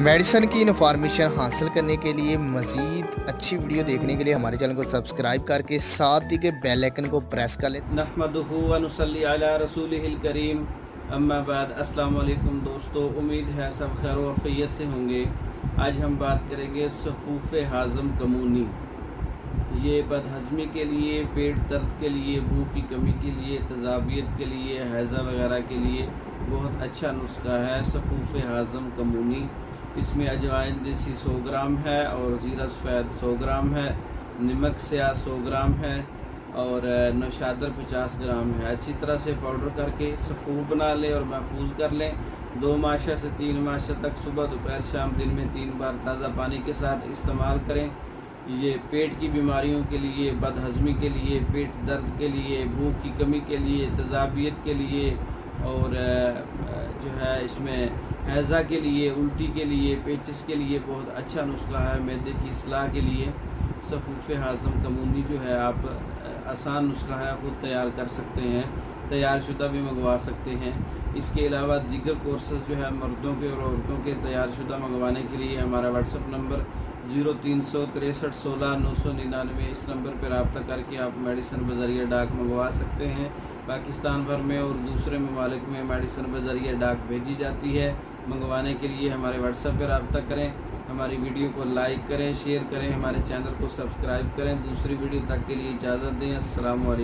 Medicine की information हासिल करने के लिए मज़ीद अच्छी वीडियो देखने के लिए हमारे चैनल को सब्सक्राइब करके साथ ही के बेल आइकन को प्रेस कर लें। नहमदुहु व नुसल्ली अला रसूलिहिल करीम, अम्मा बाद। अस्सलाम वालेकुम दोस्तों, उम्मीद है सब खैर व आफियत से होंगे। आज हम बात करेंगे सफ़ूफ़ हाज़म कमूनी। ये बदहज़मी के लिए, पेट दर्द के लिए, भूख की कमी के लिए, तज़ाबियत के लिए, हैज़ा वगैरह के लिए बहुत अच्छा नुस्खा है सफ़ूफ़ हाज़म कमूनी। इसमें अजवाइन देसी 100 ग्राम है और ज़ीरा सफ़ेद 100 ग्राम है, नमक स्याह 100 ग्राम है और नौशादर 50 ग्राम है। अच्छी तरह से पाउडर करके सफ़ूफ़ बना लें और महफूज कर लें। 2 माशा से 3 माशा तक सुबह दोपहर शाम दिन में 3 बार ताज़ा पानी के साथ इस्तेमाल करें। ये पेट की बीमारियों के लिए, बदहज़मी के लिए, पेट दर्द के लिए, भूख की कमी के लिए, तज़ाबियत के लिए और जो है इसमें हैज़ा के लिए, उल्टी के लिए, पेचिस के लिए बहुत अच्छा नुस्खा है। मैदे की इस्लाह के लिए सफ़ूफ़ हाज़म कमूनी जो है आप आसान नुस्खा है, ख़ुद तैयार कर सकते हैं, तैयार शुदा भी मंगवा सकते हैं। इसके अलावा दीगर कोर्सेज़ जो है मर्दों के और औरतों के तैयार शुदा मंगवाने के लिए हमारा व्हाट्सअप नंबर 0363 16 999, इस नंबर पर रब्ता करके आप मेडिसिन बज़रिया डाक मंगवा सकते हैं। पाकिस्तान भर में और दूसरे ममालिक में मेडिसिन बज़रिया डाक भेजी जाती है। मंगवाने के लिए हमारे व्हाट्सएप पर रब्ता करें, हमारी वीडियो को लाइक करें, शेयर करें, हमारे चैनल को सब्सक्राइब करें। दूसरी वीडियो तक के लिए इजाज़त दें। अस्सलाम वालेकुम।